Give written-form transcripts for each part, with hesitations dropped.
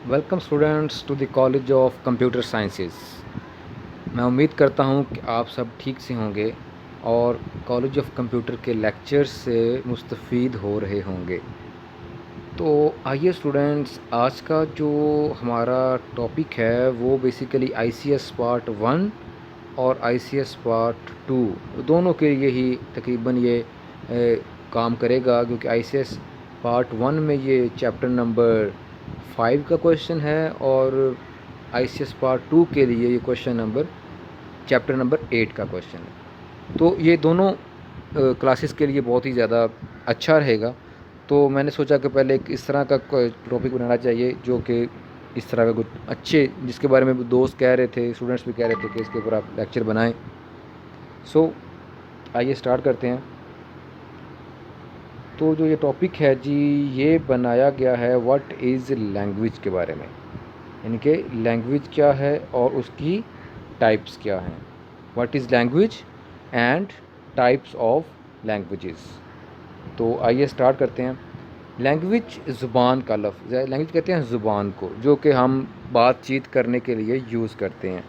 Welcome students to the college of computer sciences. मैं उम्मीद करता हूं कि आप सब ठीक से होंगे और कॉलेज ऑफ कंप्यूटर के लेक्चर्स से मुस्तफ़ीद हो रहे होंगे। तो आइए स्टूडेंट्स, आज का जो हमारा टॉपिक है वो बेसिकली आईसीएस पार्ट 1 और आईसीएस पार्ट 2 दोनों के लिए ही तकरीबन ये काम करेगा, क्योंकि आईसीएस पार्ट 1 में ये चैप्टर नंबर 5 का क्वेश्चन है और आईसीएस पार्ट 2 के लिए ये क्वेश्चन नंबर चैप्टर नंबर 8 का क्वेश्चन है। तो ये दोनों क्लासेस के लिए बहुत ही ज़्यादा अच्छा रहेगा। तो मैंने सोचा कि पहले एक इस तरह का टॉपिक बनाना चाहिए जो कि इस तरह का कुछ अच्छे, जिसके बारे में दोस्त कह रहे थे, स्टूडेंट्स भी कह रहे थे कि इसके ऊपर आप लेक्चर बनाएं। सो आइए स्टार्ट करते हैं। तो जो ये टॉपिक है जी, ये बनाया गया है व्हाट इज़ लैंग्वेज के बारे में, यानी कि लैंग्वेज क्या है और उसकी टाइप्स क्या हैं। What is language and types of languages. तो आइए स्टार्ट करते हैं। लैंग्वेज ज़ुबान का लफ्ज़ है। लैंग्वेज कहते हैं ज़ुबान को, जो कि हम बातचीत करने के लिए यूज़ करते हैं।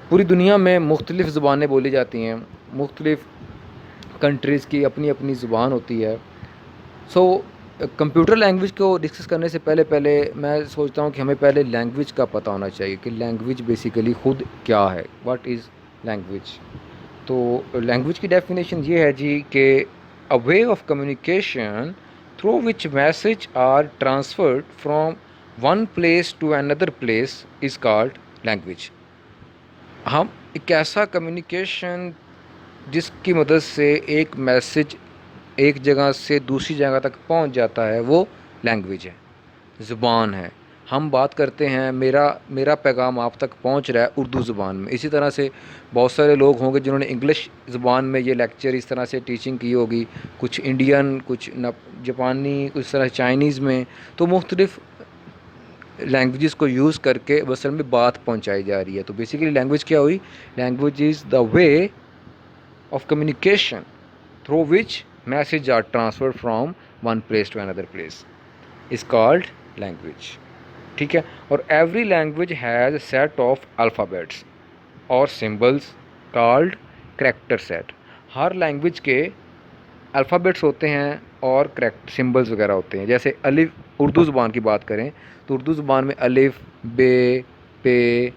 पूरी दुनिया में मुख्तलिफ़ ज़ुबानें बोली जाती हैं, मुख्तलिफ़ कंट्रीज़ की अपनी अपनी ज़ुबान होती है। सो कंप्यूटर लैंग्वेज को डिस्कस करने से पहले मैं सोचता हूँ कि हमें पहले लैंग्वेज का पता होना चाहिए कि लैंग्वेज बेसिकली ख़ुद क्या है। What is language. तो लैंग्वेज की डेफिनेशन ये है जी कि a way of communication through which message are transferred from one place to another place is called language. हम एक ऐसा कम्युनिकेशन जिसकी मदद से एक मैसेज एक जगह से दूसरी जगह तक पहुंच जाता है, वो लैंग्वेज है, ज़ुबान है। हम बात करते हैं, मेरा मेरा पैगाम आप तक पहुंच रहा है उर्दू ज़ुबान में। इसी तरह से बहुत सारे लोग होंगे जिन्होंने इंग्लिश ज़ुबान में ये लेक्चर इस तरह से टीचिंग की होगी, कुछ इंडियन, कुछ जापानी, कुछ तरह चाइनीज़ में। तो मुख्तलिफ़ लैंग्वेजेस को यूज़ करके असल में बात पहुंचाई जा रही है। तो बेसिकली लैंग्वेज क्या हुई? Language is the way of communication through which messages are transferred from one place to another place is called language। ठीक है। और every language has a set of alphabets और symbols called character set। हर language के alphabets होते हैं और correct symbols वगैरह होते हैं। जैसे अलिफ, उर्दू ज़ुबान की बात करें तो उर्दू ज़ुबान में अलिफ, बे, पे,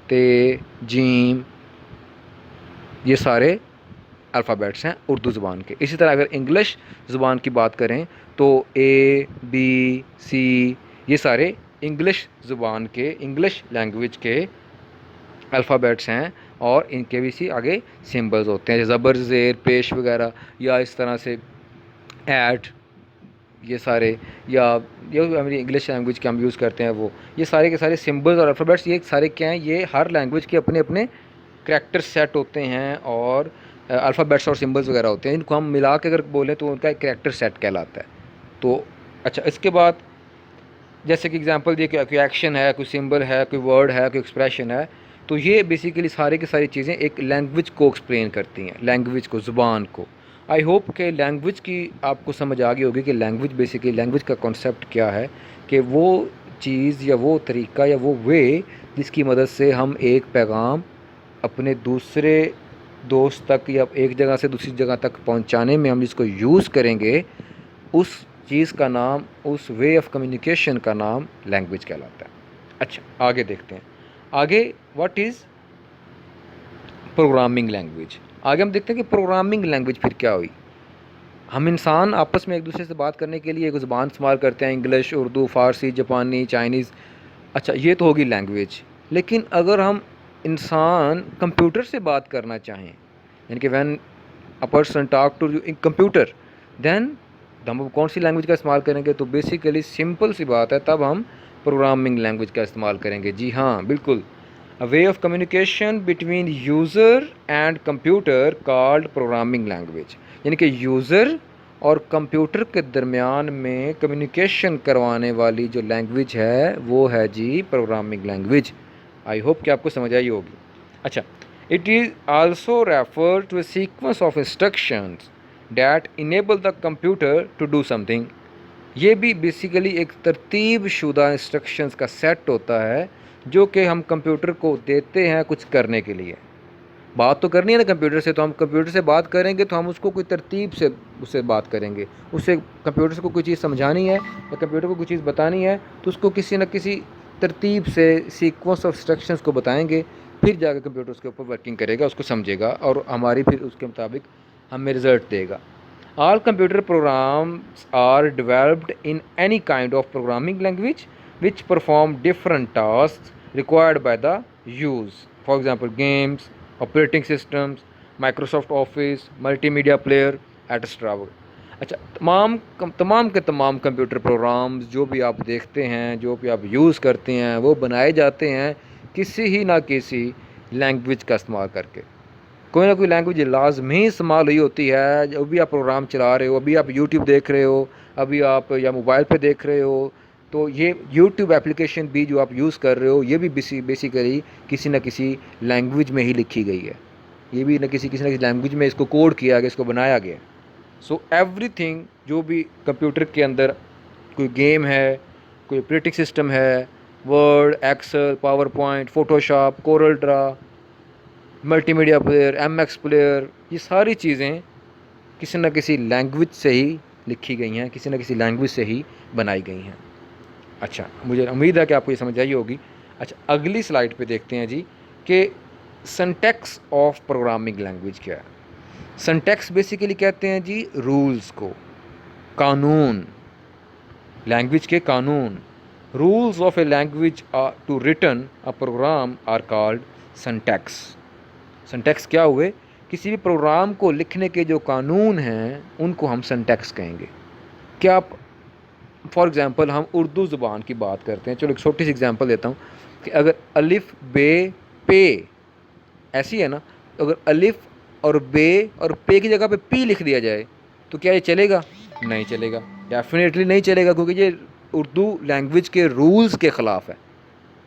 ते, जीम, ये सारे अल्फ़ाबेट्स हैं उर्दू ज़ुबान के। इसी तरह अगर इंग्लिश ज़ुबान की बात करें तो ए, बी, सी, ये सारे इंग्लिश ज़ुबान के, इंग्लिश लैंग्वेज के अल्फ़ाबेट्स हैं और इनके भी सी आगे सिंबल्स होते हैं, ज़बर, ज़ेर, पेश वगैरह, या इस तरह से ऐट, ये सारे, या ये हमारी इंग्लिश लैंग्वेज के हम यूज़ करते हैं वो, ये सारे के सारे सिंबल्स और अल्फ़ाबेट्स, ये सारे क्या हैं? ये हर लैंग्वेज के अपने अपने करैक्टर सेट होते हैं और अल्फ़ाबेट्स और सिंबल्स वगैरह होते हैं। इनको हम मिला के अगर बोलें तो उनका एक करैक्टर सेट कहलाता है। तो अच्छा, इसके बाद जैसे कि एग्जांपल दिए कि कोई एक्शन है, कोई सिंबल है, कोई वर्ड है, कोई एक्सप्रेशन है, तो ये बेसिकली सारी की सारी चीज़ें एक लैंग्वेज को एक्सप्लेन करती हैं, लैंग्वेज को, ज़ुबान को। आई होप कि लैंग्वेज की आपको समझ आ गई होगी कि लैंग्वेज बेसिकली, लैंग्वेज का कॉन्सेप्ट क्या है, कि वो चीज़ या वो तरीका या वो वे जिसकी मदद से हम एक पैगाम अपने दूसरे दोस्त तक या एक जगह से दूसरी जगह तक पहुंचाने में हम जिसको यूज़ करेंगे, उस चीज़ का नाम, उस वे ऑफ कम्युनिकेशन का नाम लैंग्वेज कहलाता है। अच्छा, आगे देखते हैं। आगे व्हाट इज़ प्रोग्रामिंग लैंग्वेज। आगे हम देखते हैं कि प्रोग्रामिंग लैंग्वेज फिर क्या हुई। हम इंसान आपस में एक दूसरे से बात करने के लिए एक ज़ुबान इस्तेमाल करते हैं, इंग्लिश, उर्दू, फ़ारसी, जापानी, चाइनीज़। अच्छा, ये तो होगी लैंग्वेज। लेकिन अगर हम इंसान कंप्यूटर से बात करना चाहें, यानी कि when a person talk to computer, then हम कौन सी लैंग्वेज का इस्तेमाल करेंगे? तो बेसिकली सिंपल सी बात है, तब हम प्रोग्रामिंग लैंग्वेज का इस्तेमाल करेंगे। जी हाँ, बिल्कुल। A way of communication between user and computer called programming language. यानी कि यूज़र और कंप्यूटर के दरमियान में कम्युनिकेशन करवाने वाली जो लैंग्वेज है वो है जी प्रोग्रामिंग लैंग्वेज। आई होप कि आपको समझ आई होगी। अच्छा, it is also refer to a sequence of instructions that enable the computer to do something। ये भी बेसिकली एक तरतीब शुदा इंस्ट्रक्शंस का सेट होता है जो कि हम कंप्यूटर को देते हैं कुछ करने के लिए। बात तो करनी है ना कंप्यूटर से, तो हम कंप्यूटर से बात करेंगे तो हम उसको कोई तरतीब से उससे बात करेंगे। उससे कंप्यूटर से को कोई चीज़ समझानी है या कंप्यूटर को कोई चीज़ बतानी है तो उसको किसी न किसी तरतीब से सीक्वेंस ऑफ इंस्ट्रक्शंस को बताएंगे, फिर जाकर कंप्यूटर उसके ऊपर वर्किंग करेगा, उसको समझेगा और हमारी फिर उसके मुताबिक हमें रिज़ल्ट देगा। All computer programs are developed in any kind of programming language which perform different tasks required by the use. For example, games, operating systems, Microsoft Office, multimedia player, etc. अच्छा, तमाम के तमाम कंप्यूटर प्रोग्राम्स जो भी आप देखते हैं, जो भी आप यूज़ करते हैं, वो बनाए जाते हैं किसी ही ना किसी लैंग्वेज का इस्तेमाल करके। कोई ना कोई लैंग्वेज लाजमी इस्तेमाल हुई होती है। जब भी आप प्रोग्राम चला रहे हो, अभी आप यूट्यूब देख रहे हो, अभी आप या मोबाइल पे देख रहे हो, तो ये यूट्यूब एप्लीकेशन भी जो आप यूज़ कर रहे हो ये भी बेसिकली किसी न किसी लैंग्वेज में ही लिखी गई है। ये भी न किसी लैंग्वेज में इसको कोड किया गया, इसको बनाया गया। सो एवरीथिंग जो भी कंप्यूटर के अंदर कोई गेम है, कोई ऑपरेटिंग सिस्टम है, Word, Excel, PowerPoint, Photoshop, Corel Draw, multimedia player, MX player, ये सारी चीज़ें किसी न किसी लैंग्वेज से ही लिखी गई हैं, किसी न किसी लैंग्वेज से ही बनाई गई हैं। अच्छा, मुझे उम्मीद है कि आपको ये समझ आई होगी। अच्छा, अगली स्लाइड पे देखते हैं जी कि सिंटैक्स ऑफ प्रोग्रामिंग लैंग्वेज क्या है। सिंटैक्स बेसिकली कहते हैं जी रूल्स को, कानून, लैंग्वेज के कानून। Rules of a language to written a program are called syntax. Syntax क्या हुए? किसी भी प्रोग्राम को लिखने के जो कानून हैं उनको हम सिंटैक्स कहेंगे। क्या आप फॉर एग्ज़ाम्पल हम उर्दू ज़ुबान की बात करते हैं, चलो एक छोटी सी एग्ज़ाम्पल देता हूँ कि अगर अलिफ़ बे पे ऐसी है ना, तो अगर अलिफ़ और बे और पे की जगह पे पी लिख दिया जाए तो क्या ये चलेगा? नहीं चलेगा, डेफिनेटली नहीं चलेगा, क्योंकि ये उर्दू लैंग्वेज के रूल्स के ख़िलाफ़ है।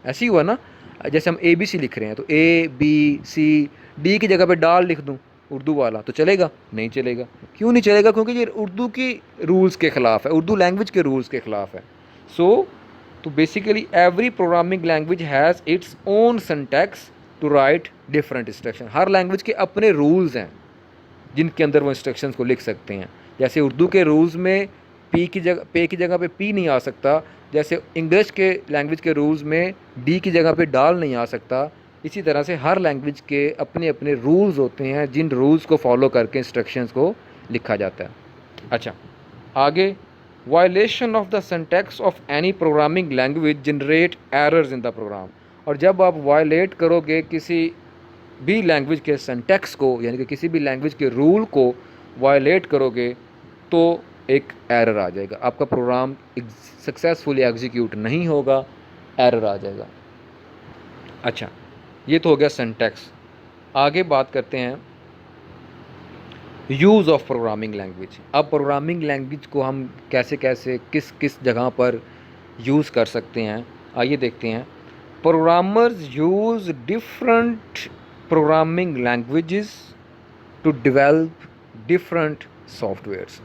ऐसे ही हुआ ना, जैसे हम ए बी सी लिख रहे हैं तो ए बी सी डी की जगह पे डाल लिख दूँ उर्दू वाला, तो चलेगा? नहीं चलेगा। क्यों नहीं चलेगा? क्योंकि ये उर्दू की रूल्स के ख़िलाफ़ है, उर्दू लैंग्वेज के रूल्स के ख़िलाफ़ है। तो basically every programming language has its own syntax to write different instruction. हर लैंग्वेज के अपने रूल्स हैं जिनके अंदर वो इंस्ट्रक्शंस को लिख सकते हैं। जैसे उर्दू के रूल्स में पे की जगह पे पी नहीं आ सकता, जैसे इंग्लिश के लैंग्वेज के रूल्स में डी की जगह पे डाल नहीं आ सकता, इसी तरह से हर लैंग्वेज के अपने अपने रूल्स होते हैं जिन रूल्स को फॉलो करके इंस्ट्रक्शंस को लिखा जाता है। अच्छा, आगे, violation of the syntax of any programming language generate errors in the program. और जब आप वायलेट करोगे किसी भी लैंग्वेज के सिंटैक्स को, यानी कि किसी भी लैंग्वेज के रूल को वायलेट करोगे तो एक एरर आ जाएगा, आपका प्रोग्राम सक्सेसफुली एग्जीक्यूट नहीं होगा, एरर आ जाएगा। अच्छा, ये तो हो गया सिंटैक्स। आगे बात करते हैं यूज़ ऑफ प्रोग्रामिंग लैंग्वेज। अब प्रोग्रामिंग लैंग्वेज को हम कैसे कैसे किस किस जगह पर यूज़ कर सकते हैं, आइए देखते हैं। Programmers use different programming languages to develop different softwares.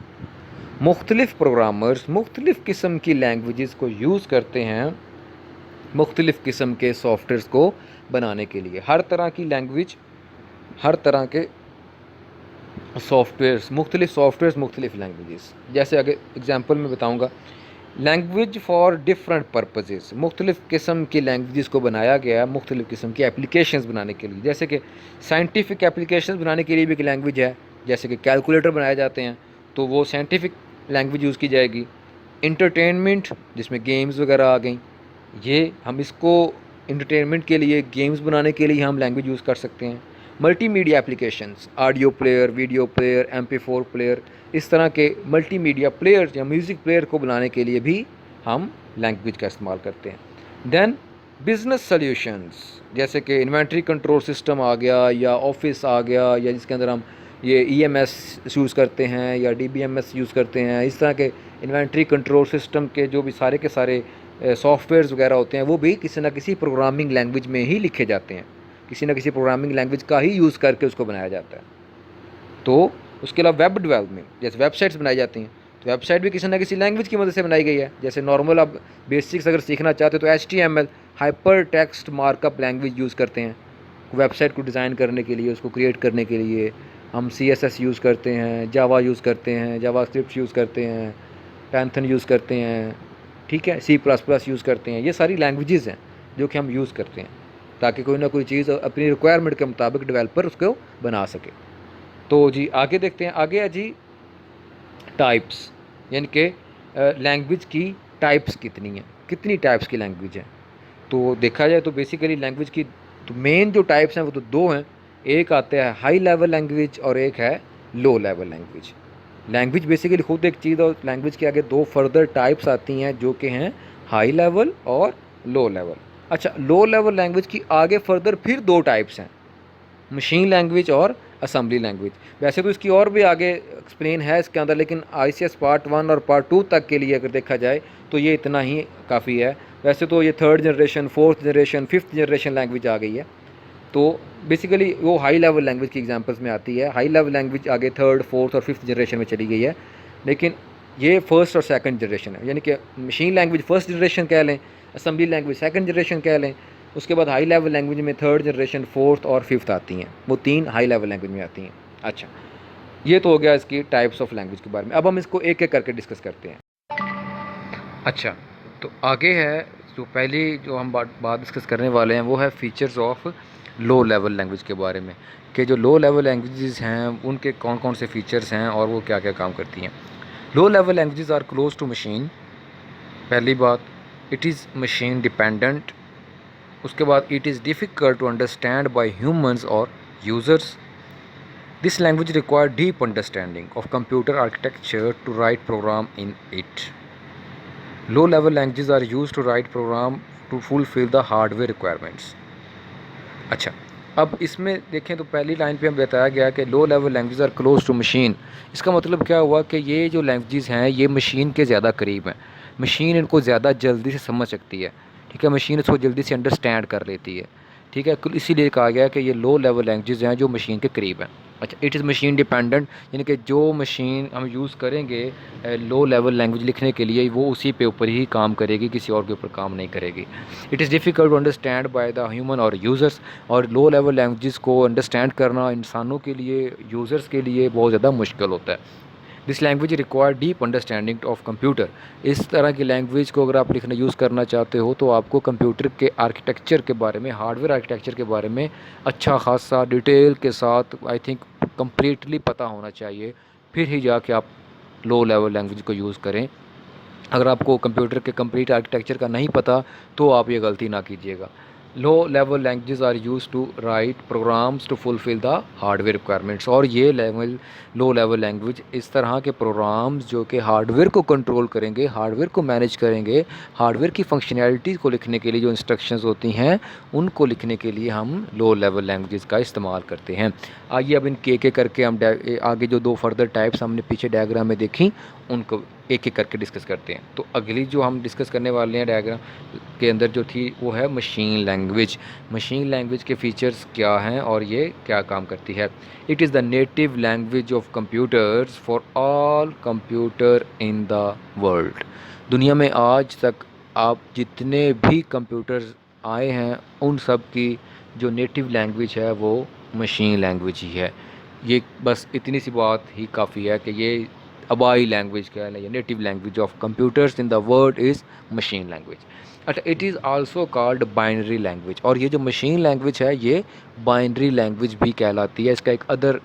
मुख्तलिफ़ प्रोग्रामर्स मुख्तलिफ़ किस्म की लैंग्वेजेस को यूज़ करते हैं मुख्तलिफ़ किस्म के सॉफ्टवेयर्स को बनाने के लिए। हर तरह की लैंग्वेज, हर तरह के सॉफ्टवेयर्स, मुख्तलिफ़ लैंग्वेजेस। जैसे अगर एग्जांपल में बताऊंगा, लैंग्वेज फॉर डिफरेंट पर्पसेस, मुख्तलिफ़ किस्म की लैंग्वेजेस को बनाया गया है मुख्तलिफ़ किस्म की एप्लीकेशंस बनाने के लिए। जैसे कि साइंटिफिक एप्लीकेशंस बनाने के लिए भी एक लैंग्वेज है, जैसे कि कैलकुलेटर बनाए जाते हैं तो वो साइंटिफिक लैंग्वेज यूज़ की जाएगी। इंटरटेनमेंट, जिसमें गेम्स वगैरह आ गई, ये हम इसको इंटरटेनमेंट के लिए, गेम्स बनाने के लिए हम लैंग्वेज यूज़ कर सकते हैं। Multimedia applications, audio player, video player, MP4 player, इस तरह के मल्टीमीडिया प्लेयर या म्यूज़िक प्लेयर को बनाने के लिए भी हम लैंग्वेज का इस्तेमाल करते हैं। देन बिज़नेस सॉल्यूशंस, जैसे कि इन्वेंट्री कंट्रोल सिस्टम आ गया या ऑफिस आ गया, या जिसके अंदर हम ये EMS यूज़ करते हैं या DBMS यूज़ करते हैं। इस तरह के इन्वेंट्री कंट्रोल सिस्टम के जो भी सारे के सारे सॉफ्टवेयर्स वगैरह होते हैं वो भी किसी न किसी प्रोग्रामिंग लैंग्वेज में ही लिखे जाते हैं, किसी न किसी प्रोग्रामिंग लैंग्वेज का ही यूज़ करके उसको बनाया जाता है। तो उसके अलावा वेब डेवलपमेंट, जैसे वेबसाइट्स बनाई जाती हैं तो वेबसाइट भी किसी ना किसी लैंग्वेज की मदद से बनाई गई है। जैसे नॉर्मल आप बेसिक्स अगर सीखना चाहते हो तो HTML hyper text markup language use करते हैं वेबसाइट को डिज़ाइन करने के लिए, उसको क्रिएट करने के लिए। हम CSS यूज़ करते हैं, जावा यूज़ करते हैं, जावास्क्रिप्ट यूज़ करते हैं, पैंथन यूज़ करते हैं, ठीक है, C++ यूज़ करते हैं। ये सारी लैंग्वेजेस हैं जो कि हम यूज़ करते हैं ताकि कोई ना कोई चीज़ अपनी रिक्वायरमेंट के मुताबिक डेवलपर उसको बना सके। तो जी आगे देखते हैं। आगे है जी टाइप्स, यानी कि लैंग्वेज की टाइप्स कितनी हैं, कितनी टाइप्स की लैंग्वेज है। तो देखा जाए तो बेसिकली लैंग्वेज की तो मेन जो टाइप्स हैं वो तो दो हैं। एक आता है हाई लेवल लैंग्वेज और एक है लो लेवल लैंग्वेज। लैंग्वेज बेसिकली खुद एक चीज़ और लैंग्वेज के आगे दो फर्दर टाइप्स आती हैं जो कि हैं हाई लेवल और लो लेवल। अच्छा, लो लेवल लैंग्वेज की आगे फर्दर फिर दो टाइप्स हैं, मशीन लैंग्वेज और असेंबली लैंग्वेज। वैसे तो इसकी और भी आगे एक्सप्लेन है इसके अंदर, लेकिन ICS पार्ट 1 और पार्ट 2 तक के लिए अगर देखा जाए तो ये इतना ही काफ़ी है। वैसे तो ये 3rd generation, 4th generation, 5th generation language आ गई है। तो बेसिकली वो हाई लेवल लैंग्वेज की एग्जांपल्स में आती है। हाई लेवल लैंग्वेज आगे 3rd, 4th और 5th जनरेशन में चली गई है, लेकिन ये 1st और 2nd जनरेशन है। यानी कि मशीन लैंग्वेज 1st जनरेशन कह लें, असेंबली लैंग्वेज 2nd जनरेशन कह लें। उसके बाद हाई लेवल लैंग्वेज में 3rd जनरेशन, 4th और 5th आती हैं। वो 3 हाई लेवल लैंग्वेज में आती हैं। अच्छा, ये तो हो गया इसकी टाइप्स ऑफ लैंग्वेज के बारे में। अब हम इसको एक एक करके डिस्कस करते हैं। अच्छा, तो आगे है जो पहली जो हम बात डिस्कस करने वाले हैं वो है features of low level language के बारे में, कि जो लो लेवल लैंग्वेजेस हैं उनके कौन कौन से फीचर्स हैं और वो क्या क्या काम करती हैं। Low level languages are close to machine, पहली बात। It is machine dependent. उसके बाद it is difficult to understand by humans और users. This language require deep understanding of computer architecture to write program in it. Low level languages are used to write program to fulfil the hardware requirements. अच्छा, अब इसमें देखें तो पहली line पे हम बताया गया कि low level language are close to machine. इसका मतलब क्या हुआ कि ये जो लैंग्वेजेस हैं ये मशीन के ज़्यादा करीब हैं। मशीन इनको ज़्यादा जल्दी से समझ सकती है, ठीक है, मशीन इसको जल्दी से अंडरस्टैंड कर लेती है, ठीक है। इसीलिए कहा गया कि ये लो लेवल लैंग्वेजेस हैं जो मशीन के करीब हैं। अच्छा, इट इज़ मशीन डिपेंडेंट, यानी कि जो मशीन हम यूज़ करेंगे लो लेवल लैंग्वेज लिखने के लिए वो उसी पे ऊपर ही काम करेगी, किसी और के ऊपर काम नहीं करेगी। It is difficult to understand by the human और यूज़र्स, और लो लेवल लैंग्वेजेस को अंडरस्टैंड करना इंसानों के लिए, यूज़र्स के लिए बहुत ज़्यादा मुश्किल होता है। This language require deep understanding of computer. इस तरह की लैंग्वेज को अगर आप लिखना यूज़ करना चाहते हो तो आपको कंप्यूटर के आर्किटेक्चर के बारे में, हार्डवेयर आर्किटेक्चर के बारे में अच्छा खासा डिटेल के साथ आई थिंक कम्प्लीटली पता होना चाहिए, फिर ही जाके आप लो लेवल लैंग्वेज को यूज़ करें। अगर आपको कंप्यूटर के कंप्लीट आर्किटेक्चर का नहीं पता तो आप ये गलती ना कीजिएगा। Low level languages are use to write programs to fulfil the hardware requirements. और ये लो लेवल लैंग्वेज इस तरह के प्रोग्राम्स जो कि हार्डवेयर को कंट्रोल करेंगे, हार्डवेयर को मैनेज करेंगे, हार्डवेयर की फंक्शनैलिटी को लिखने के लिए जो इंस्ट्रक्शंस होती हैं उनको लिखने के लिए हम लो लेवल लैंग्वेजेस का इस्तेमाल करते हैं। आइए अब इनके एक एक करके हम आगे जो दो फर्दर टाइप्स हमने पीछे डायग्राम में देखी उनको एक एक करके डिस्कस करते हैं। तो अगली जो हम डिस्कस करने वाले हैं डायग्राम के अंदर जो थी वो है मशीन लैंग्वेज। मशीन लैंग्वेज के फीचर्स क्या हैं और ये क्या काम करती है। It is the native language of computers for all computer in the world. दुनिया में आज तक आप जितने भी कंप्यूटर्स आए हैं उन सब की जो नेटिव लैंग्वेज है वो मशीन लैंग्वेज ही है। ये बस इतनी सी बात ही काफ़ी है कि ये आबाई लैंग्वेज क्या है, native language of computers in the world is machine language. अच्छा, it is also called binary language. और ये जो मशीन लैंग्वेज है ये बाइनरी लैंग्वेज भी कहलाती है। इसका एक अदर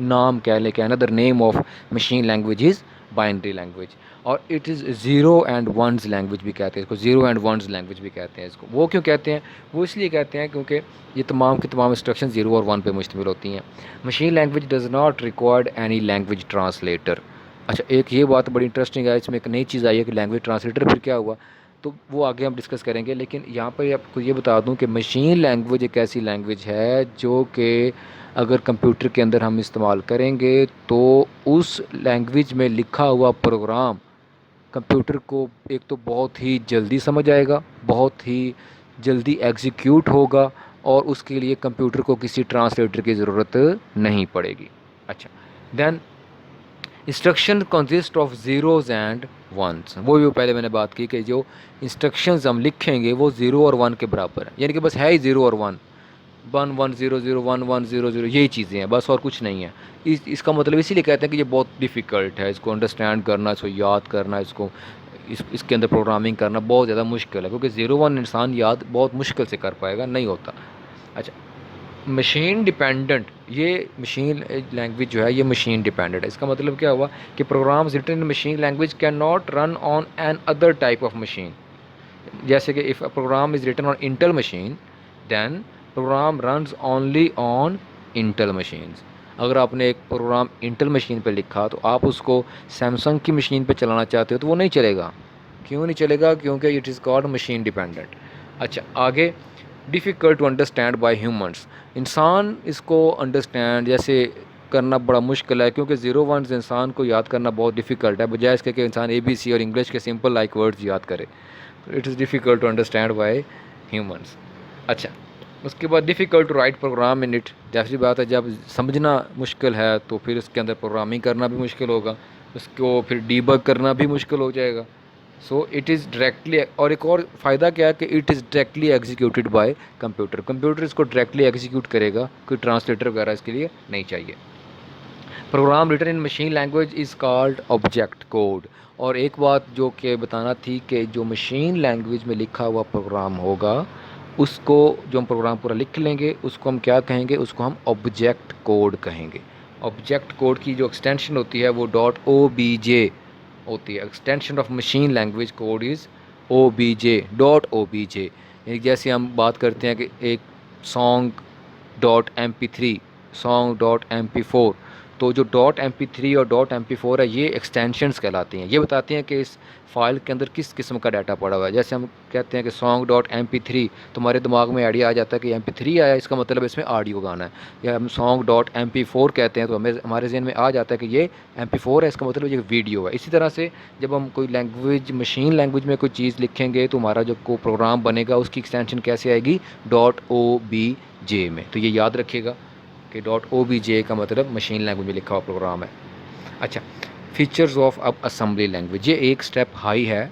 नाम कह लें, another name of machine language is binary language. और it is zero and ones language भी कहते हैं इसको, ज़ीरो एंड वंस लैंग्वेज भी कहते हैं इसको। वो क्यों कहते हैं? वो इसलिए कहते हैं क्योंकि ये तमाम की तमाम इंस्ट्रक्शन ज़ीरो और वन पे मुश्तमिल होती हैं। Machine language does not required any language translator. अच्छा, एक ये बात बड़ी इंटरेस्टिंग है, इसमें एक नई चीज़ आई है कि लैंग्वेज ट्रांसलेटर फिर क्या हुआ, तो वो आगे हम डिस्कस करेंगे। लेकिन यहाँ पर आपको ये बता दूँ कि मशीन लैंग्वेज एक ऐसी लैंग्वेज है जो कि अगर कंप्यूटर के अंदर हम इस्तेमाल करेंगे तो उस लैंग्वेज में लिखा हुआ प्रोग्राम कंप्यूटर को एक तो बहुत ही जल्दी समझ आएगा, बहुत ही जल्दी एग्जीक्यूट होगा, और उसके लिए कंप्यूटर को किसी ट्रांसलेटर की ज़रूरत नहीं पड़ेगी। अच्छा, then instruction consist of zeros and ones, वो भी पहले मैंने बात की कि जो इंस्ट्रक्शंस हम लिखेंगे वो ज़ीरो और वन के बराबर है, यानी कि बस है ही ज़ीरो और वन, 1100 1100 यही चीज़ें हैं बस, और कुछ नहीं है। इसका मतलब इसीलिए कहते हैं कि ये बहुत डिफ़िकल्ट है, इसको अंडरस्टैंड करना, इसको याद करना, इसके अंदर प्रोग्रामिंग करना बहुत ज़्यादा मुश्किल है, क्योंकि ज़ीरो वन इंसान याद बहुत मुश्किल से कर पाएगा, नहीं होता। अच्छा, मशीन डिपेंडेंट, ये मशीन लैंग्वेज जो है ये मशीन डिपेंडेंट है। इसका मतलब क्या हुआ कि programs written in machine language can not run on an other type of machine. जैसे कि if a program is written on Intel machine then program runs only on Intel machines. अगर आपने एक प्रोग्राम इंटेल मशीन पर लिखा तो आप उसको सैमसंग की मशीन पर चलाना चाहते हो तो वो नहीं चलेगा। क्यों नहीं चलेगा? क्योंकि it is called machine dependent. अच्छा, आगे, difficult to understand by humans, इंसान इसको अंडरस्टैंड जैसे करना बड़ा मुश्किल है, क्योंकि ज़ीरो वंस इंसान को याद करना बहुत डिफ़िकल्ट है, बजाय इसके कि इंसान ABC और इंग्लिश के सिंपल लाइक वर्ड्स याद करे। It is difficult to understand by humans. अच्छा, उसके बाद difficult to write program in it, जैसी बात है जब समझना मुश्किल है तो फिर इसके अंदर प्रोग्रामिंग करना भी मुश्किल होगा, उसको फिर डीबग करना भी मुश्किल हो जाएगा। सो इट इज़ डायरेक्टली, और एक और फ़ायदा क्या है कि it is directly executed by computer, computer इसको डायरेक्टली एग्जीक्यूट करेगा, कोई ट्रांसलेटर वगैरह इसके लिए नहीं चाहिए। Program written in machine language is called object code. और एक बात जो कि बताना थी कि जो मशीन लैंग्वेज में लिखा हुआ प्रोग्राम होगा उसको, जो हम प्रोग्राम पूरा लिख लेंगे उसको हम क्या कहेंगे? उसको हम ऑब्जेक्ट कोड कहेंगे। ऑब्जेक्ट कोड की जो एक्सटेंशन होती है वो .obj होती है। Extension of machine language code is .obj। जैसे हम बात करते हैं कि एक song.mp3, song.mp4, तो जो .mp3 और .mp4 है ये एक्सटेंशंस कहलाती हैं। ये बताती हैं कि इस फाइल के अंदर किस किस्म का डाटा पड़ा हुआ है। जैसे हम कहते हैं कि song.mp3, तो हमारे दिमाग में आइडिया आ जाता है कि mp3 आया, इसका मतलब इसमें ऑडियो गाना है। या हम song.mp4 कहते हैं तो हमें, हमारे जहन में आ जाता है कि ये mp4 है, इसका मतलब ये वीडियो है। इसी तरह से जब हम कोई लैंग्वेज, मशीन लैंग्वेज में कोई चीज़ लिखेंगे तो हमारा जो को प्रोग्राम बनेगा उसकी एक्सटेंशन कैसे आएगी? .obj में। तो ये याद रखिएगा कि .obj का मतलब मशीन लैंग्वेज में लिखा हुआ प्रोग्राम है। अच्छा, फीचर्स ऑफ अब असेंबली लैंग्वेज, ये एक स्टेप हाई है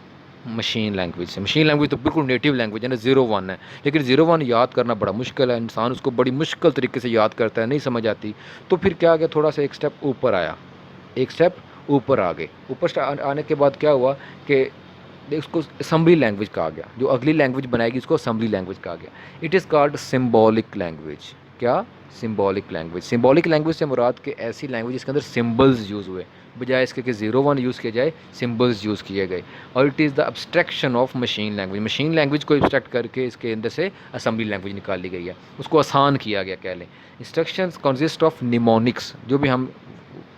मशीन लैंग्वेज से। मशीन लैंग्वेज तो बिल्कुल नेटिव लैंग्वेज है ना, ज़ीरो वन है, लेकिन ज़ीरो वन याद करना बड़ा मुश्किल है, इंसान उसको बड़ी मुश्किल तरीके से याद करता है, नहीं समझ आती। तो फिर क्या गया, थोड़ा सा एक स्टेप ऊपर आया, एक स्टेप ऊपर आ गए। ऊपर आने के बाद क्या हुआ कि उसको असेंबली लैंग्वेज कहा गया, जो अगली लैंग्वेज बनाएगी उसको असेंबली लैंग्वेज कहा गया। It is called symbolic language. क्या? Symbolic language. सिम्बॉलिक लैंग्वेज से मुराद के ऐसी लैंग्वेज जिसके अंदर सिम्बल्स यूज़ हुए, बजाय इसके कि ज़ीरो वन यूज़ किया जाए सिम्बल्स यूज़ किए गए। और it is the abstraction of machine language, machine language को एब्स्ट्रैक्ट करके इसके अंदर से असेंबली लैंग्वेज निकाल ली गई है, उसको आसान किया गया कह लें। इंस्ट्रक्शंस कंसिस्ट ऑफ निमोनिक्स, जो भी हम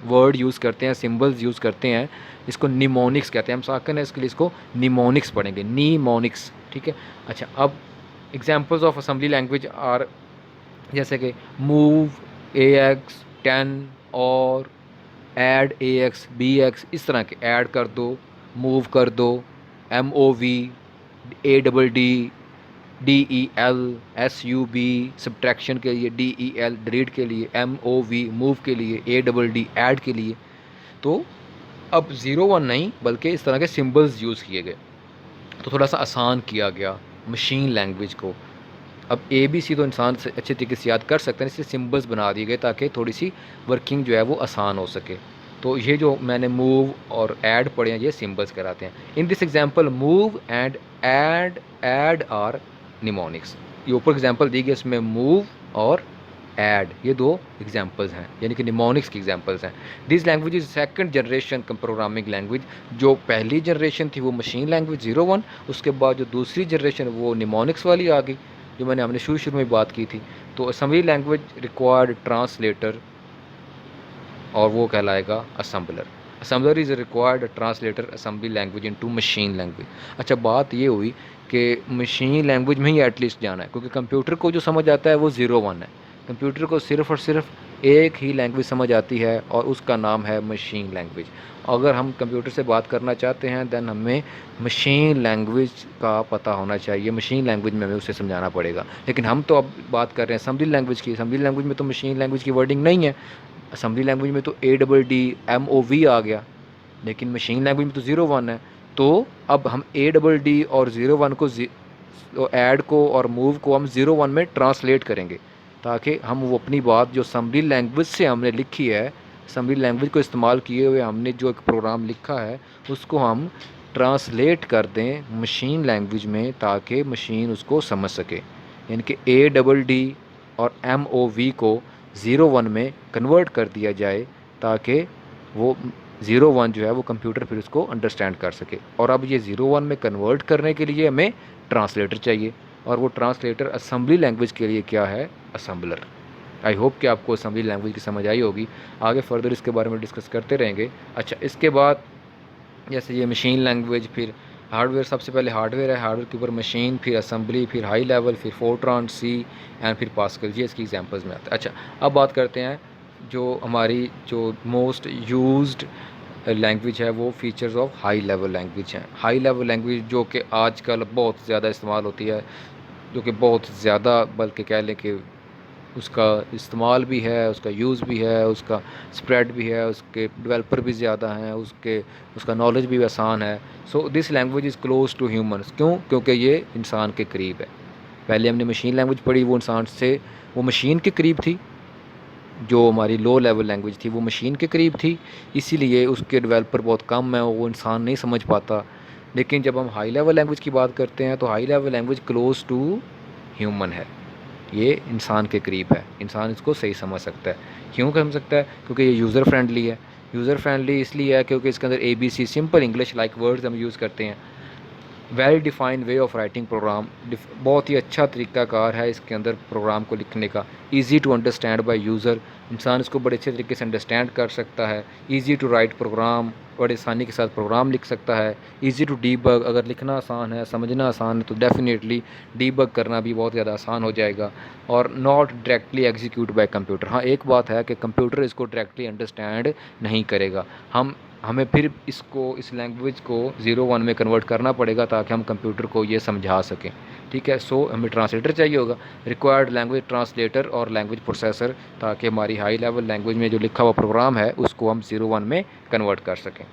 वर्ड यूज़ करते हैं, सिम्बल्स यूज़ करते हैं, इसको निमोनिक्स कहते हैं। हम साकन है इसके लिए इसको निमोनिक्स पढ़ेंगे, नीमोनिक्स, ठीक है। अच्छा, अब examples of assembly language are, जैसे कि मूव, AX, 10 और ऐड AX, BX, इस तरह के ऐड कर दो, मूव कर दो, MOV, ADD, DEL, SUB, subtraction के लिए, DEL डिलीट के लिए, MOV मूव के लिए, ADD ऐड के लिए। तो अब ज़ीरो वन नहीं बल्कि इस तरह के सिंबल्स यूज़ किए गए, तो थोड़ा सा आसान किया गया मशीन लैंग्वेज को। अब ABC तो इंसान से अच्छे तरीके से याद कर सकते हैं, इसलिए सिंबल्स बना दिए गए ताकि थोड़ी सी वर्किंग जो है वो आसान हो सके। तो ये जो मैंने मूव और ऐड पढ़े हैं ये सिंबल्स कहलाते हैं। In this example move and add are mnemonics. ये ऊपर एग्जांपल दी गई, इसमें मूव और ऐड ये दो एग्जांपल्स हैं, यानी कि निमोनिक्स की एग्जांपल्स हैं। This language is second generation programming language. जो पहली जनरेशन थी वो मशीन लैंग्वेज ज़ीरो वन, उसके बाद जो दूसरी जनरेशन वो निमोनिक्स वाली आ गई, जो हमने शुरू में बात की थी। तो असेंबली लैंग्वेज रिक्वायर्ड ट्रांसलेटर, और वो कहलाएगा assembler. Assembler is required translator assembly language into machine language. अच्छा, बात ये हुई कि मशीन लैंग्वेज में ही एटलीस्ट जाना है, क्योंकि कंप्यूटर को जो समझ आता है वो ज़ीरो वन है। कंप्यूटर को सिर्फ़ और सिर्फ एक ही लैंग्वेज समझ आती है और उसका नाम है मशीन लैंग्वेज। अगर हम कंप्यूटर से बात करना चाहते हैं दैन हमें मशीन लैंग्वेज का पता होना चाहिए, मशीन लैंग्वेज में हमें उसे समझाना पड़ेगा। लेकिन हम तो अब बात कर रहे हैं असेंबली लैंग्वेज की। असेंबली लैंग्वेज में तो मशीन लैंग्वेज की वर्डिंग नहीं है, असम्बली लैंग्वेज में तो ADD MOV आ गया, लेकिन मशीन लैंग्वेज में तो 0 1 है। तो अब हम ADD और 0 1 को ऐड को और मूव को हम 0 1 में ट्रांसलेट करेंगे, ताकि हम वो अपनी बात जो असम्बली लैंग्वेज से हमने लिखी है, असम्बली लैंग्वेज को इस्तेमाल किए हुए हमने जो एक प्रोग्राम लिखा है उसको हम ट्रांसलेट कर दें मशीन लैंग्वेज में, ताकि मशीन उसको समझ सके। यानी कि ADD और MOV को 0 1 में कन्वर्ट कर दिया जाए, ताकि वो 0 1 जो है वो कंप्यूटर फिर उसको अंडरस्टैंड कर सके। और अब ये 0 1 में कन्वर्ट करने के लिए हमें ट्रांसलेटर चाहिए, और वो ट्रांसलेटर असम्बली लैंग्वेज के लिए क्या है, असम्बलर। आई होप कि आपको असम्बली लैंग्वेज की समझ आई होगी। आगे फर्दर इसके बारे में डिस्कस करते रहेंगे। अच्छा, इसके बाद जैसे ये मशीन लैंग्वेज, फिर हार्डवेयर, सबसे पहले हार्डवेयर है, हार्डवेयर के ऊपर मशीन, फिर असम्बली, फिर हाई लेवल, फिर फोर्ट्रान, सी एंड फिर पास्कल, ये इसकी एग्जांपल्स में आता है। अच्छा, अब बात करते हैं जो हमारी जो मोस्ट यूज्ड लैंग्वेज है, वो features of high level language हैं। हाई लेवल लैंग्वेज जो कि आजकल बहुत ज़्यादा इस्तेमाल होती है, जो कि बहुत ज़्यादा, बल्कि कह लें कि उसका इस्तेमाल भी है, उसका यूज़ भी है, उसका स्प्रेड भी है, उसके डेवलपर भी ज़्यादा हैं, उसका नॉलेज भी आसान है। So this language is close to humans. क्यों? क्योंकि ये इंसान के करीब है। पहले हमने मशीन लैंग्वेज पढ़ी, वो इंसान से, वो मशीन के करीब थी। जो हमारी लो लेवल लैंग्वेज थी वो मशीन के करीब थी, इसीलिए उसके डेवलपर बहुत कम है, वो इंसान नहीं समझ पाता। लेकिन जब हम हाई लेवल लैंग्वेज की बात करते हैं तो high level language close to human है, ये इंसान के करीब है, इंसान इसको सही समझ सकता है। क्यों समझ सकता है? क्योंकि ये यूज़र फ्रेंडली है। यूज़र फ्रेंडली इसलिए है क्योंकि इसके अंदर ABC simple English like words हम यूज़ करते हैं। Well defined way of writing program, बहुत ही अच्छा तरीक़ाकार है इसके अंदर प्रोग्राम को लिखने का। Easy to understand by user, इंसान इसको बड़े अच्छे तरीके से अंडरस्टैंड कर सकता है। ईज़ी टू राइट प्रोग्राम, बड़े आसानी के साथ प्रोग्राम लिख सकता है। ईज़ी टू डीबग, अगर लिखना आसान है, समझना आसान है, तो डेफिनेटली डीबग करना भी बहुत ज़्यादा आसान हो जाएगा। और not directly execute bye computer. हाँ, एक बात है कि कंप्यूटर इसको डायरेक्टली अंडरस्टैंड नहीं करेगा। हमें फिर इस लैंग्वेज को 0 1 में कन्वर्ट करना पड़ेगा, ताकि हम कंप्यूटर को ये समझा सकें। ठीक है, सो हमें ट्रांसलेटर चाहिए होगा, रिक्वायर्ड लैंग्वेज ट्रांसलेटर और लैंग्वेज प्रोसेसर, ताकि हमारी हाई लेवल लैंग्वेज में जो लिखा हुआ प्रोग्राम है उसको हम 0 1 में कन्वर्ट कर सकें।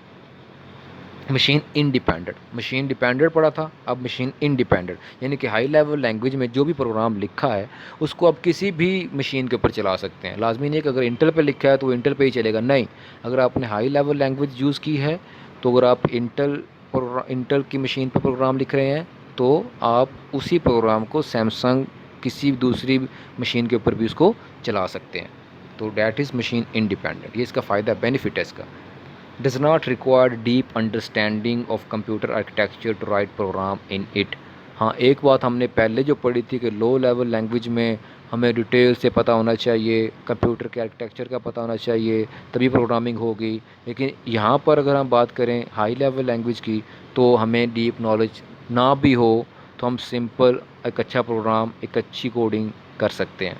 मशीन इंडिपेंडेंट, मशीन डिपेंडेंट पड़ा था, अब मशीन इंडिपेंडेंट, यानी कि हाई लेवल लैंग्वेज में जो भी प्रोग्राम लिखा है उसको आप किसी भी मशीन के ऊपर चला सकते हैं। लाजमी नहीं कि अगर इंटेल पे लिखा है तो वो इंटेल पे ही चलेगा, नहीं। अगर आपने हाई लेवल लैंग्वेज यूज़ की है, तो अगर आप इंटेल की मशीन पर प्रोग्राम लिख रहे हैं, तो आप उसी प्रोग्राम को सैमसंग किसी दूसरी मशीन के ऊपर भी उसको चला सकते हैं। तो डैट इज़ मशीन इंडिपेंडेंट, ये इसका फ़ायदा, बेनिफिट है इसका। does not require deep understanding of computer architecture to write program in it। हाँ, एक बात हमने पहले जो पढ़ी थी कि लो लेवल लैंग्वेज में हमें डिटेल से पता होना चाहिए, कंप्यूटर के आर्किटेक्चर का पता होना चाहिए, तभी प्रोग्रामिंग होगी। लेकिन यहाँ पर अगर हम बात करें हाई लेवल लैंग्वेज की, तो हमें डीप नॉलेज ना भी हो तो हम सिंपल एक अच्छा प्रोग्राम, एक अच्छी कोडिंग कर सकते हैं।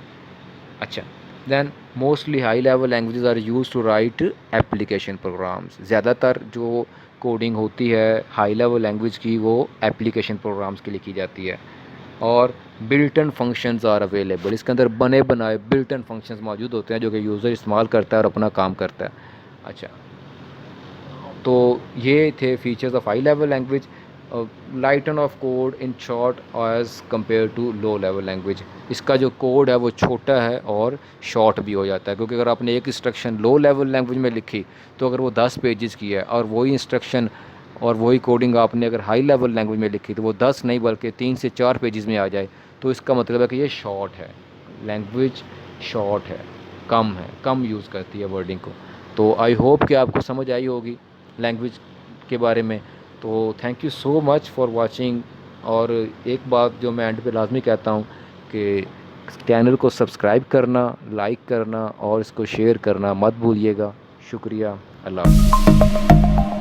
अच्छा, then mostly high level languages are use to write application programs. ज़्यादातर जो कोडिंग होती है हाई लेवल लैंग्वेज की, वो एप्लीकेशन प्रोग्राम्स के लिए की जाती है। और built in functions are available, इसके अंदर बने बनाए बिल्ट इन फंक्शंस मौजूद होते हैं जो कि यूज़र इस्तेमाल करता है और अपना काम करता है। अच्छा, तो ये थे features of high level language. Lighten of code in short as compare to low level language, इसका जो कोड है वो छोटा है और शॉर्ट भी हो जाता है, क्योंकि अगर आपने एक इंस्ट्रक्शन लो लेवल लैंग्वेज में लिखी तो अगर वो 10 पेजेस की है, और वही इंस्ट्रक्शन और वही कोडिंग आपने अगर हाई लेवल लैंग्वेज में लिखी तो वो 10 नहीं बल्कि 3 से 4 पेजेस में आ जाए, तो इसका मतलब है कि ये शॉर्ट है, लैंग्वेज शॉर्ट है, कम यूज़ करती है वर्डिंग को। तो आई होप कि आपको समझ आई होगी लैंग्वेज के बारे में। तो thank you so much for watching. और एक बात जो मैं एंड पे लाजमी कहता हूँ कि चैनल को सब्सक्राइब करना, लाइक करना और इसको शेयर करना मत भूलिएगा। शुक्रिया, अल्लाह हाफ़िज़।